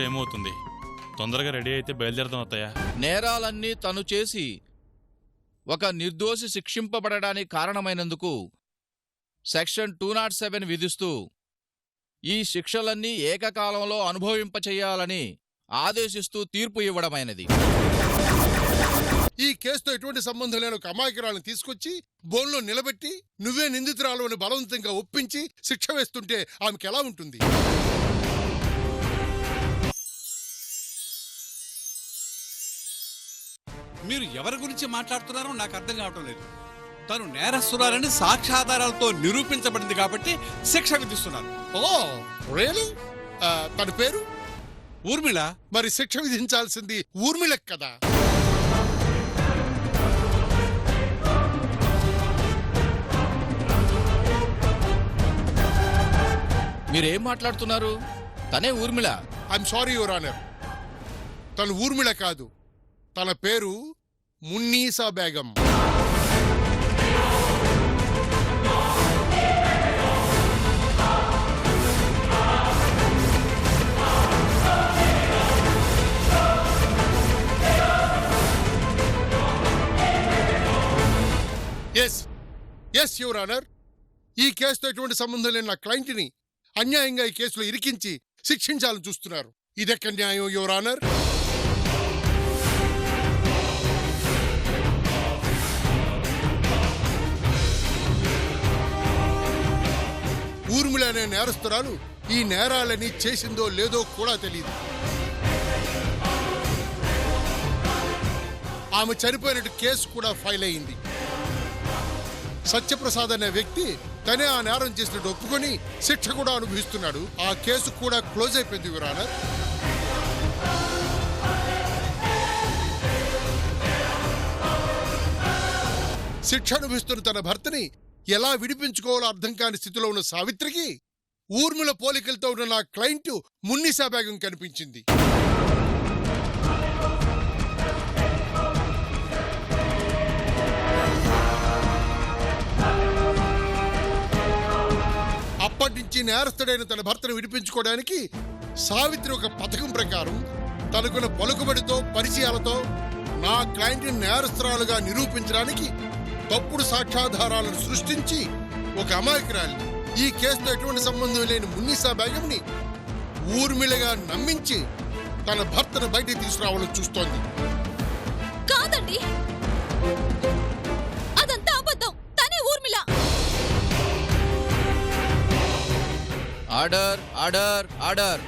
Time అవుతుంది. తొందరగా ready అయితే బయలుదేరదాం అత్తయ్య. నేరాలన్నీ తను చేసి ఒక నిర్దోషి శిక్షింపబడడానికి కారణమైనందుకు సెక్షన్ 207 విధిస్తూ ఈ శిక్షలన్నీ ఏకకాలంలో అనుభవింపచేయాలని ఆదేశిస్తూ తీర్పు ఇవ్వడమైనది. ఈ కేసుతో ఎటువంటి సంబంధం లేని ఒక అమాయకురాలను తీసుకొచ్చి బోన్లో నిలబెట్టి నువ్వే నిందితురాలు అని బలవంతంగా ఒప్పించి శిక్ష వేస్తుంటే ఆమెకి ఎలా ఉంటుంది? మీరు ఎవరి గురించి మాట్లాడుతున్నారో నాకు అర్థం కావటం లేదు. తను నేరస్తురాలని సాక్ష్యాధారాలతో నిరూపించబడింది కాబట్టి శిక్ష విధిస్తున్నారు. Oh really? తన పేరు ఊర్మిళ. మరి శిక్ష విధించాల్సింది ఊర్మిళకు కదా? మీరేం మాట్లాడుతున్నారు? తనే Urmila. I'm sorry your honour, తను ఊర్మిళ కాదు, తన పేరు Munnisa Begum. Yes your honour, ఈ కేసుతో ఎటువంటి సంబంధం లేని నా క్లయింట్ని అన్యాయంగా ఈ కేసులో ఇరికించి శిక్షించాలని చూస్తున్నారు. ఇదెక్కడ న్యాయం యువర్ ఆనర్? ఊర్మిళ అనే నేరస్తురాలు ఈ నేరాలని చేసిందో లేదో కూడా తెలియదు. ఆమె చనిపోయినట్టు కేసు కూడా ఫైల్ అయింది. సత్యప్రసాద్ అనే వ్యక్తి తనే ఆ నేరం చేసినట్టు ఒప్పుకొని శిక్ష కూడా అనుభవిస్తున్నాడు. ఆ కేసు కూడా క్లోజ్ అయిపోయింది యువర్ ఆనర్. శిక్ష అనుభవిస్తున్న తన భర్తని ఎలా విడిపించుకోవాలో అర్థం కాని స్థితిలో ఉన్న సావిత్రికి ఊర్మిళ పోలికలతో ఉన్న నా క్లయింట్ మున్నీసా బేగం కనిపించింది. అప్పటి నుంచి నేరస్తుడైన తన భర్తను విడిపించుకోవడానికి సావిత్రి ఒక పథకం ప్రకారం తనకున్న పలుకుబడితో పరిచయాలతో నా క్లయింట్ని నేరస్తురాలుగా నిరూపించడానికి తప్పుడు సాక్ష్యాధారాలను సృష్టించి ఒక అమాయకురాలిని, ఈ కేసుతో ఎటువంటి సంబంధం లేని మున్నీసా బేగంని ఊర్మిళగా నమ్మించి తన భర్తను బయటికి తీసుకురావాలని చూస్తోంది. కాదండి, అదంతా అబద్ధం. తనే Urmila. Order order order.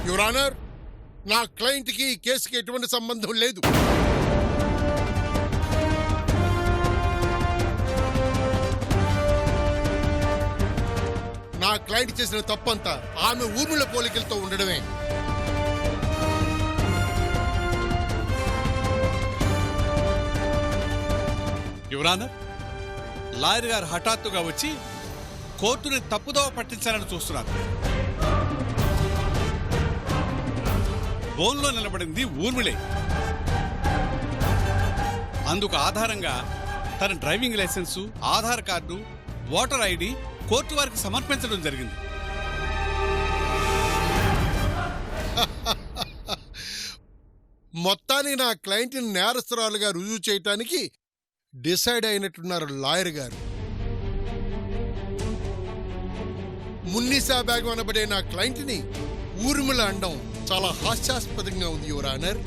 Your honour, నా క్లయింట్కి ఈ కేసుకి ఎటువంటి సంబంధం లేదు. నా క్లయింట్ చేసిన తప్పంతా ఆమె ఊర్మిళ పోలికలతో ఉండడమే. యువర్ ఆనర్, లాయర్ గారు హఠాత్తుగా వచ్చి కోర్టుని తప్పుదోవ పట్టించాలని చూస్తున్నారు. బోన్లో నిలబడింది ఊర్మిళే. అందుకు ఆధారంగా తన driving licence, Aadhaar card, voter ID court వారికి సమర్పించడం జరిగింది. మొత్తానికి నా క్లయింట్ని నేరస్తురాలుగా రుజువు చేయటానికి డిసైడ్ అయినట్టున్నారు లాయర్ గారు. మున్నీసా బేగం అనబడే నా క్లయింట్ని ఊర్మిళ అండం చాలా హాస్యాస్పదంగా ఉంది యువర్ ఆనర్.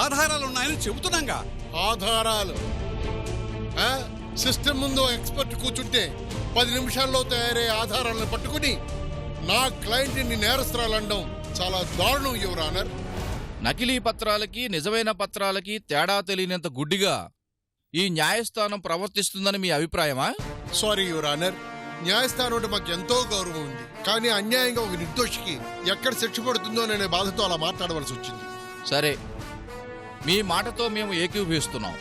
ఆధారాలున్నాయని చెబుతున్నాగా. ఆధారాలు సిస్టమ్ ముందు ఎక్స్పర్ట్ కూర్చుంటే 10 నిమిషాల్లో తయారయ్యే ఆధారాలను పట్టుకుని నా క్లయింట్ని నేరస్తురాలండం చాలా దారుణం యువర్ ఆనర్. నకిలీ పత్రాలకి నిజమైన పత్రాలకి తేడా తెలియనంత గుడ్డిగా ఈ న్యాయస్థానం ప్రవర్తిస్తుందని మీ అభిప్రాయమా? సారీ యువర్ ఆనర్, న్యాయస్థానం అంటే మాకు ఎంతో గౌరవం ఉంది. కానీ అన్యాయంగా ఒక నిర్దోషికి ఎక్కడ శిక్ష పడుతుందో అనే బాధతో అలా మాట్లాడవలసి వచ్చింది. సరే, మీ మాటతో మేము ఏకీభవిస్తున్నాం.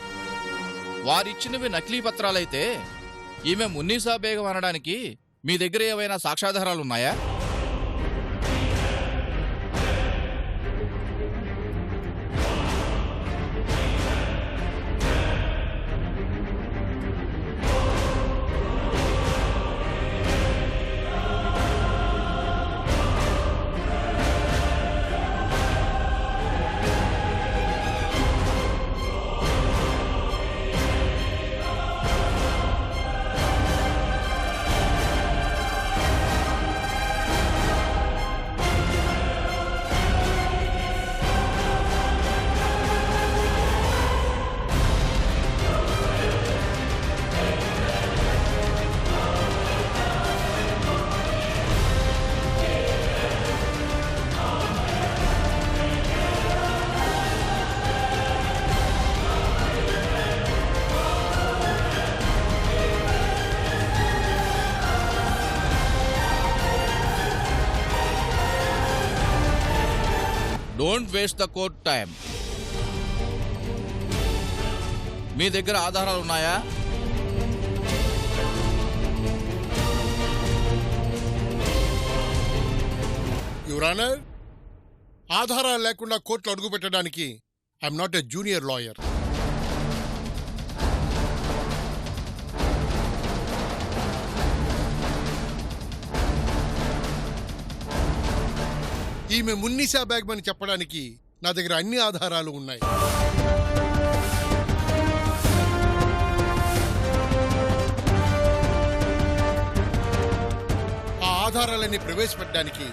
వారిచ్చినవి నకిలీ పత్రాలైతే ఈమె మున్నీసా బేగం అనడానికి మీ దగ్గర ఏవైనా సాక్ష్యాధారాలున్నాయా? Don't waste the court time. మీ దగ్గర ఆధారాలు ఉన్నాయా? యువర్ ఆనర్, ఆధారాలు లేకుండా కోర్టులో అడుగు పెట్టడానికి I'm not a junior lawyer. ఈమె మున్నీసా బేగం అని చెప్పడానికి నా దగ్గర అన్ని ఆధారాలు ఉన్నాయి. ఆ ఆధారాలన్నీ ప్రవేశపెట్టడానికి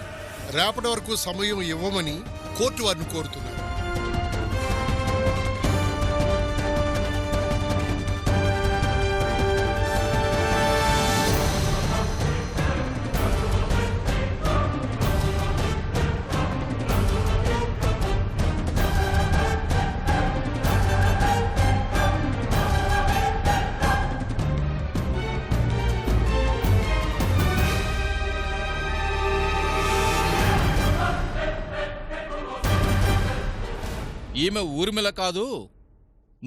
రేపటి వరకు సమయం ఇవ్వమని కోర్టు వారిని కోరుతున్నారు. ఈమె ఊర్మిళ కాదు,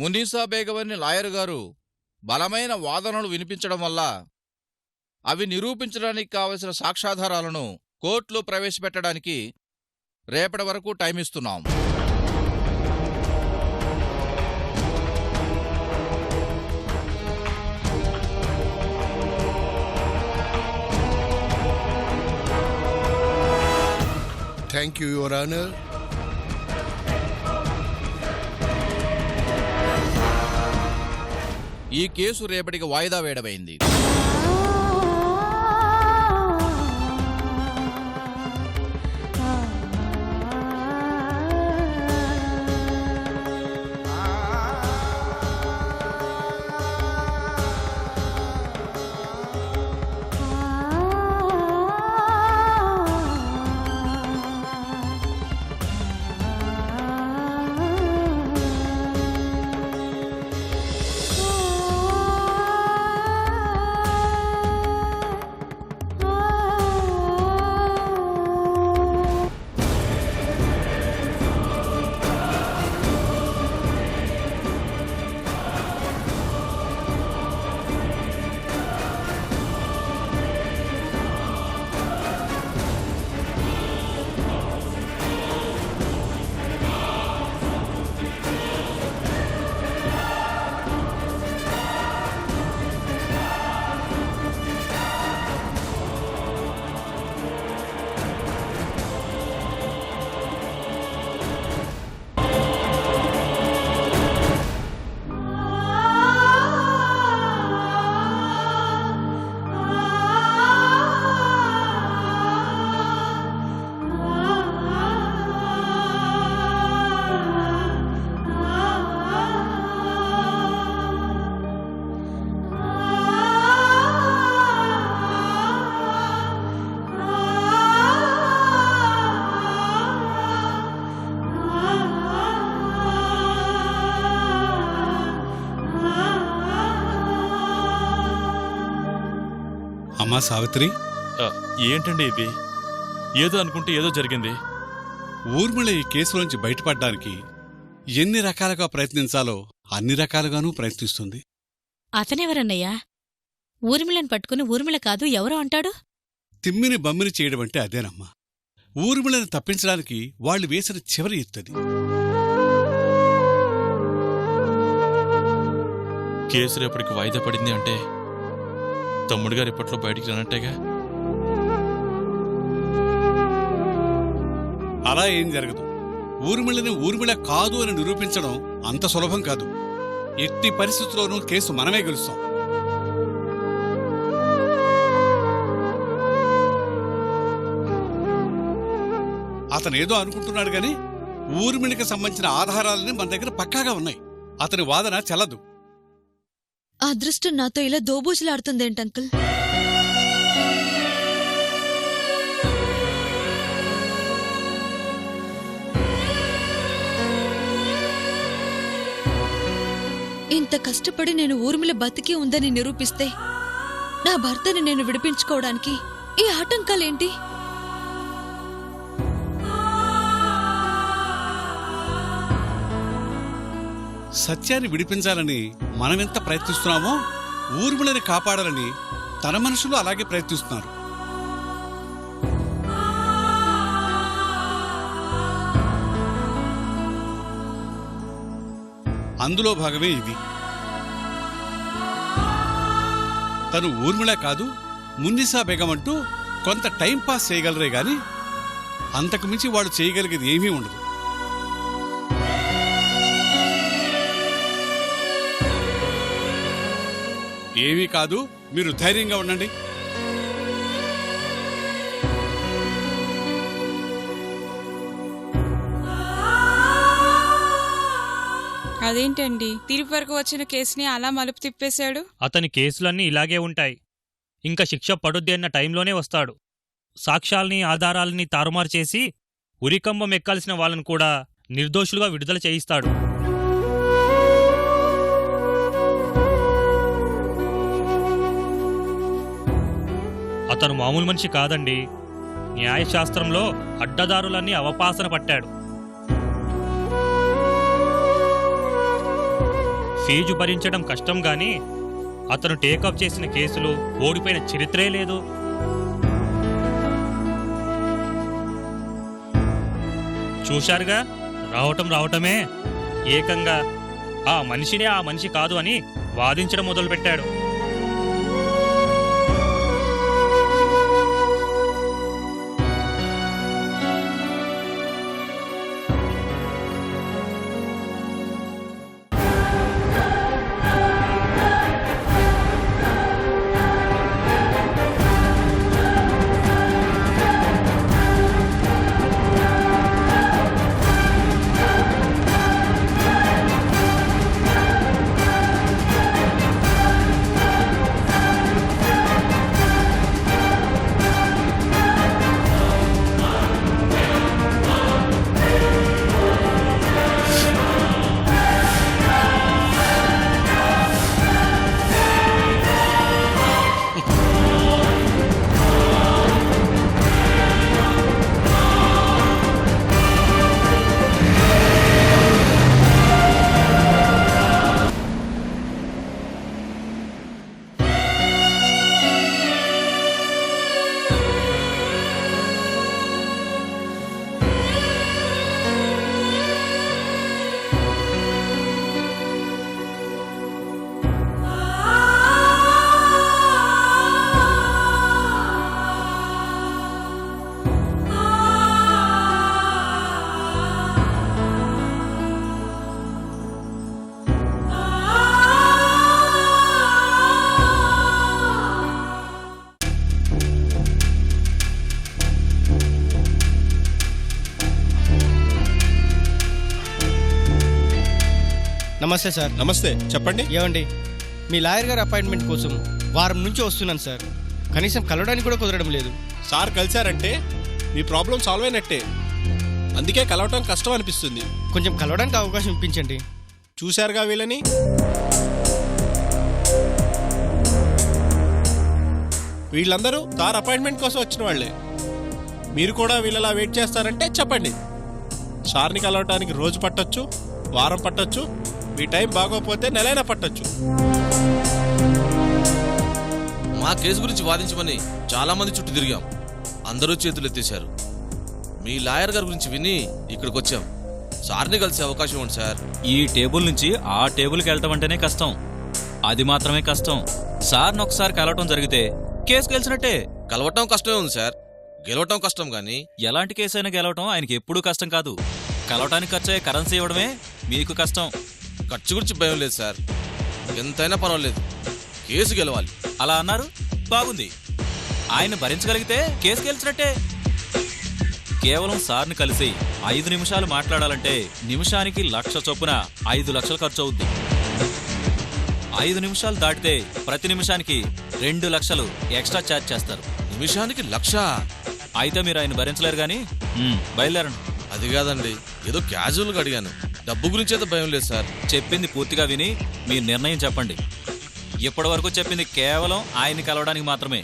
మున్నీసా బేగం అని లాయర్ గారు బలమైన వాదనలు వినిపించడం వల్ల అవి నిరూపించడానికి కావలసిన సాక్ష్యాధారాలను కోర్టులో ప్రవేశపెట్టడానికి రేపటి వరకు టైం ఇస్తున్నాం. Thank you your honour. ఈ కేసు రేపటికి వాయిదా వేయడమైంది. అమ్మా సావిత్రి, ఏంటండి ఇది? ఏదో అనుకుంటే ఏదో జరిగింది. ఊర్మిళ ఈ కేసు నుంచి బయటపడడానికి ఎన్ని రకాలుగా ప్రయత్నించాలో అన్ని రకాలుగానూ ప్రయత్నిస్తుంది. అతనెవరన్నయ్యా? ఊర్మిళను పట్టుకుని ఊర్మిళ కాదు ఎవరో అంటాడు? తిమ్మిని బమ్మిని చేయడమంటే అదేనమ్మా. ఊర్మిళని తప్పించడానికి వాళ్ళు వేసిన చివరి ఎత్తది. కేసు రేపటికి వాయిదా పడింది అంటే తమ్ముడు గారు ఇప్పట్లో బయటికి రానట్టేగా. అలా ఏం జరగదు. ఊర్మిళని ఊర్మిళ కాదు అని నిరూపించడం అంత సులభం కాదు. ఎట్టి పరిస్థితుల్లోనూ కేసు మనమే గెలుస్తాం. అతనేదో అనుకుంటున్నాడు గాని ఊర్మిళకి సంబంధించిన ఆధారాలని మన దగ్గర పక్కాగా ఉన్నాయి. అతని వాదన చెల్లదు. ఆ అదృష్టం నాతో ఇలా దోబూజులాడుతుందేంటి అంకుల్? ఇంత కష్టపడి నేను ఊర్మిళ బతికి ఉందని నిరూపిస్తే నా భర్తని నేను విడిపించుకోవడానికి ఈ ఆటంకాలేంటి? సత్యాన్ని విడిపించాలని మనమెంత ప్రయత్నిస్తున్నామో ఊర్మిళని కాపాడాలని తన మనుషులు అలాగే ప్రయత్నిస్తున్నారు. అందులో భాగమే ఇది. తను ఊర్మిళ కాదు మున్నిసా బేగం అంటూ కొంత టైం పాస్ చేయగలరే గాని అంతకుమించి వాళ్ళు చేయగలిగేది ఏమీ ఉండదు. ఏమీ కాదు, మీరు ధైర్యంగా ఉండండి. అదేంటండి తీర్పు వరకు వచ్చిన కేసుని అలా మలుపు తిప్పేశాడు? అతని కేసులన్నీ ఇలాగే ఉంటాయి. ఇంకా శిక్ష పడుద్ది అన్న టైంలోనే వస్తాడు. సాక్ష్యాల్ని ఆధారాల్ని తారుమారు చేసి ఉరికంబం ఎక్కాల్సిన వాళ్ళను కూడా నిర్దోషులుగా విడుదల చేయిస్తాడు. అతను మామూలు మనిషి కాదండి. న్యాయశాస్త్రంలో అడ్డదారులన్నీ అవపాసన పట్టాడు. ఫీజు భరించడం కష్టం గాని అతను టేకప్ చేసిన కేసులు ఓడిపోయిన చరిత్రే లేదు. చూశారుగా, రావటమే ఏకంగా ఆ మనిషినే ఆ మనిషి కాదు అని వాదించడం మొదలుపెట్టాడు. నమస్తే సార్. నమస్తే, చెప్పండి. ఏమండి, మీ లాయర్ గారి అపాయింట్మెంట్ కోసం వారం నుంచి వస్తున్నాను సార్. కనీసం కలవడానికి కూడా కుదరడం లేదు. సార్ కలిశారంటే మీ ప్రాబ్లం సాల్వ్ అయినట్టే. అందుకే కలవటం కష్టం అనిపిస్తుంది. కొంచెం కలవడానికి అవకాశం ఇప్పించండి. చూశారుగా వీళ్ళని. వీళ్ళందరూ సార్ అపాయింట్మెంట్ కోసం వచ్చిన వాళ్లే. మీరు కూడా వీళ్ళలా వెయిట్ చేస్తారంటే చెప్పండి. సార్ని కలవటానికి రోజు పట్టొచ్చు, వారం పట్టొచ్చు, మీ టైం బాగోపోతే నెలైనా పట్టొచ్చు. మా కేసు గురించి వాదించమని చాలా మంది చుట్టూ తిరిగాం. అందరూ చేతులు ఎత్తేశారు. మీ లాయర్ గారి గురించి విని ఇక్కడికి వచ్చాం. సార్ని కలిసే అవకాశం ఉంది సార్. ఈ టేబుల్ నుంచి ఆ టేబుల్కి వెళ్ళటం అంటేనే కష్టం. అది మాత్రమే కష్టం. సార్ని ఒకసారి కలవటం జరిగితే కేసు గెలిచినట్టే. కలవటం కష్టమే ఉంది సార్, గెలవటం కష్టం. గానీ ఎలాంటి కేసు అయినా గెలవటం ఆయనకి ఎప్పుడూ కష్టం కాదు. కలవటానికి ఖర్చయ్యే కరెన్సీ ఇవ్వడమే మీకు కష్టం. ఖర్చు గురించి భయం లేదు సార్, ఎంతైనా పర్వాలేదు, కేసు గెలవాలి. అలా అన్నారు, బాగుంది. ఆయన భరించగలిగితే కేసు గెలిచినట్టే. కేవలం సార్ని కలిసి 5 నిమిషాలు మాట్లాడాలంటే నిమిషానికి 1,00,000 చొప్పున 5 లక్షలు ఖర్చు అవుద్ది. 5 నిమిషాలు దాటితే ప్రతి నిమిషానికి 2 లక్షలు ఎక్స్ట్రా ఛార్జ్ చేస్తారు. నిమిషానికి 1,00,000? అయితే మీరు ఆయన భరించలేరు గాని బయలుదేరండి. అది కాదండి, ఏదో క్యాజువల్గా అడిగాను. డబ్బు గురించి అయితే భయం లేదు సార్. చెప్పింది పూర్తిగా విని మీ నిర్ణయం చెప్పండి. ఇప్పటి వరకు చెప్పింది కేవలం ఆయన్ని కలవడానికి మాత్రమే.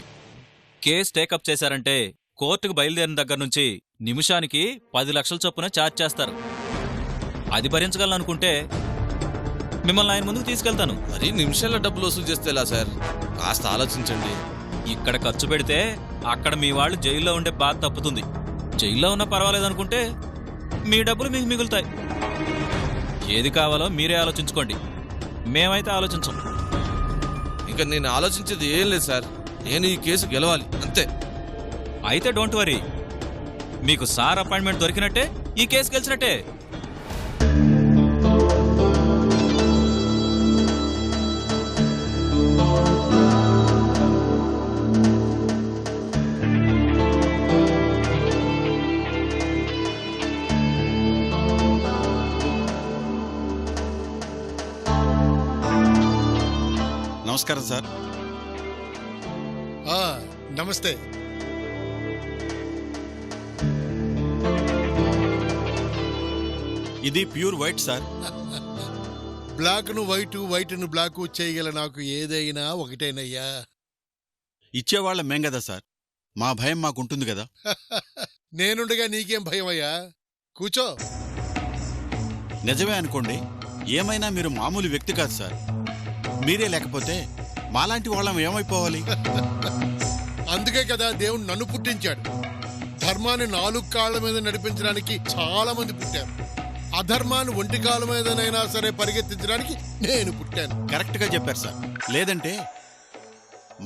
కేసు టేకప్ చేశారంటే కోర్టుకు బయలుదేరిన దగ్గర నుంచి నిమిషానికి 10 లక్షల చొప్పున ఛార్జ్ చేస్తారు. అది భరించగలనుకుంటే మిమ్మల్ని ఆయన ముందుకు తీసుకెళ్తాను. మరి నిమిషాల డబ్బులు వసూలు చేస్తే ఎలా సార్? కాస్త ఆలోచించండి. ఇక్కడ ఖర్చు పెడితే అక్కడ మీ వాళ్ళు జైల్లో ఉండే బాధ తప్పుతుంది. జైల్లో ఉన్నా పర్వాలేదనుకుంటే మీ డబ్బులు మీకు మిగులుతాయి. ఏది కావాలో మీరే ఆలోచించుకోండి, మేమైతే ఆలోచించం. ఇంకా నేను ఆలోచించేది ఏం లేదు సార్, నేను ఈ కేసు గెలవాలి అంతే. అయితే డోంట్ వరీ, మీకు సార్ అపాయింట్మెంట్ దొరికినట్టే, ఈ కేసు గెలిచినట్టే. నమస్కారం సార్. నమస్తే. ఇది ప్యూర్ వైట్ సార్. బ్లాక్ ను వైట్, వైట్ ను బ్లాక్ చేయగల నాకు ఏదైనా ఒకటేనయ్యా. ఇచ్చేవాళ్ళ మేం కదా సార్, మా భయం మాకుంటుంది కదా. నేనుండగా నీకేం భయం అయ్యా? కూచో. నిజమే అనుకోండి, ఏమైనా మీరు మామూలు వ్యక్తి కాదు సార్. మీరే లేకపోతే మాలాంటి వాళ్ళం ఏమైపోవాలి? అందుకే కదా దేవుడు నన్ను పుట్టించాడు. ధర్మాన్ని 4 కాళ్ల మీద నడిపించడానికి చాలా మంది పుట్టారు. అధర్మాన్ని 1 కాళ్ళ మీదనైనా సరే పరిగెత్తించడానికి నేను పుట్టాను. కరెక్ట్ గా చెప్పారు సార్. లేదంటే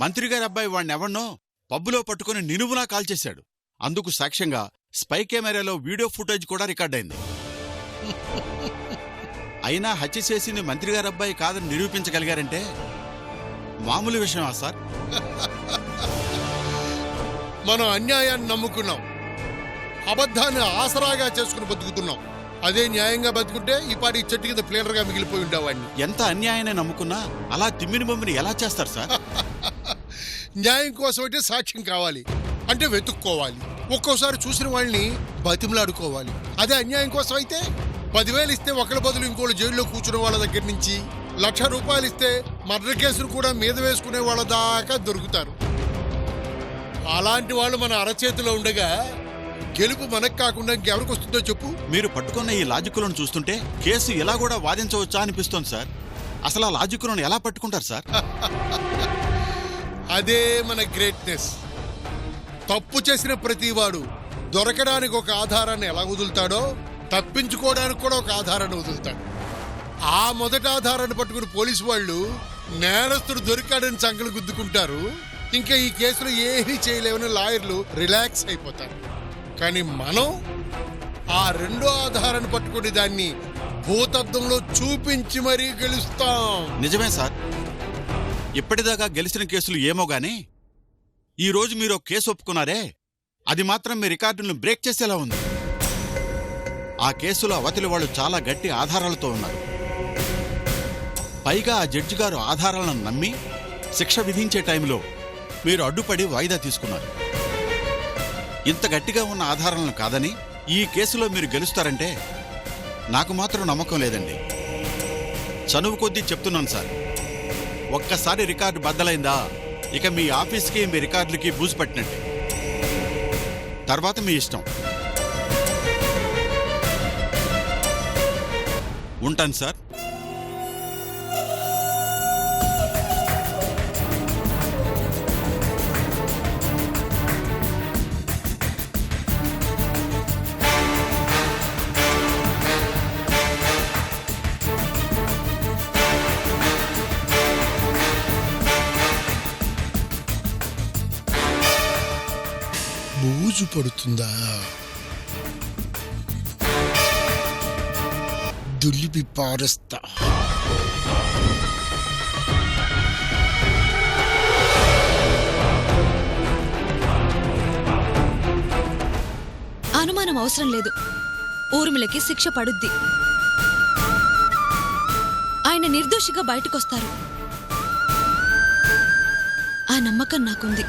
మంత్రి గారి అబ్బాయి వాడిని ఎవన్నో పబ్బులో పట్టుకుని నిలువునా కాల్చేశాడు. అందుకు సాక్ష్యంగా స్పై కెమెరాలో వీడియో ఫుటేజ్ కూడా రికార్డైంది. అయినా హత్య చేసింది మంత్రి గారి అబ్బాయి కాదని నిరూపించగలిగారంటే మామూలు విషయమా సార్? మనం అన్యాయాన్ని నమ్ముకున్నాం, అబద్ధాన్ని ఆసరాగా చేసుకుని బతుకుతున్నాం. అదే న్యాయంగా బతుకుంటే ఈ పాటి చెట్టు కింద ప్లేనర్గా మిగిలిపోయి ఉండేవాడిని. ఎంత అన్యాయాన్ని నమ్ముకున్నా అలా తిమ్మిని బొమ్మిని ఎలా చేస్తారు సార్? న్యాయం కోసం అంటే సాక్ష్యం కావాలి, అంటే వెతుక్కోవాలి. ఒక్కోసారి చూసిన వాళ్ళని బతిమలాడుకోవాలి. అదే అన్యాయం కోసం అయితే 10,000 ఇస్తే ఒకళ్ళ బదులు ఇంకోళ్ళు జైల్లో కూర్చునే వాళ్ళ దగ్గర నుంచి 1,00,000 రూపాయలు ఇస్తే మర్డర్ కేసును కూడా మీద వేసుకునే వాళ్ళ దాకా దొరుకుతారు. అలాంటి వాళ్ళు మన అరచేతిలో ఉండగా గెలుపు మనకు కాకుండా ఇంకెవరికి వస్తుందో చెప్పు. మీరు పట్టుకున్న ఈ లాజిక్కులను చూస్తుంటే కేసు ఎలా కూడా వాదించవచ్చా అనిపిస్తోంది సార్. అసలు ఆ లాజిక్కులను ఎలా పట్టుకుంటారు సార్? అదే మన గ్రేట్నెస్. తప్పు చేసిన ప్రతివాడు దొరకడానికి ఒక ఆధారాన్ని ఎలా వదులుతాడో తప్పించుకోవడానికి కూడా ఒక ఆధారాన్ని వదులుతాడు. ఆ మొదటి ఆధారాన్ని పట్టుకుని పోలీసు వాళ్ళు నేరస్తుడు దొరికాడని సంకలు గుద్దుకుంటారు. ఇంకా ఈ కేసులో ఏమీ చేయలేవని లాయర్లు రిలాక్స్ అయిపోతారు. కానీ మనం ఆ రెండో ఆధారాన్ని పట్టుకుని దాన్ని భూతద్దంలో చూపించి మరీ గెలుస్తాం. నిజమే సార్. ఇప్పటిదాకా గెలిచిన కేసులు ఏమో గానీ ఈరోజు మీరు ఒక కేసు ఒప్పుకున్నారే, అది మాత్రం మీ రికార్డులను బ్రేక్ చేసేలా ఉంది. ఆ కేసులో అవతలి వాళ్ళు చాలా గట్టి ఆధారాలతో ఉన్నారు. పైగా ఆ జడ్జి గారు ఆధారాలను నమ్మి శిక్ష విధించే టైంలో మీరు అడ్డుపడి వాయిదా తీసుకున్నారు. ఇంత గట్టిగా ఉన్న ఆధారాలను కాదని ఈ కేసులో మీరు గెలుస్తారంటే నాకు మాత్రం నమ్మకం లేదండి. చనువు కొద్దీ చెప్తున్నాను సార్. ఒక్కసారి రికార్డు బద్దలైందా ఇక మీ ఆఫీస్కి మీ రికార్డులకి బూజు పట్టినట్టే. తర్వాత మీ ఇష్టం. ఉంటాను సార్. బూజు పడుతుందా? దులిపి పారేస్తా. అనుమానం అవసరం లేదు. ఊర్మిళకి శిక్ష పడుద్ది. ఆయన నిర్దోషిగా బయటకొస్తారు. ఆ నమ్మకం నాకుంది.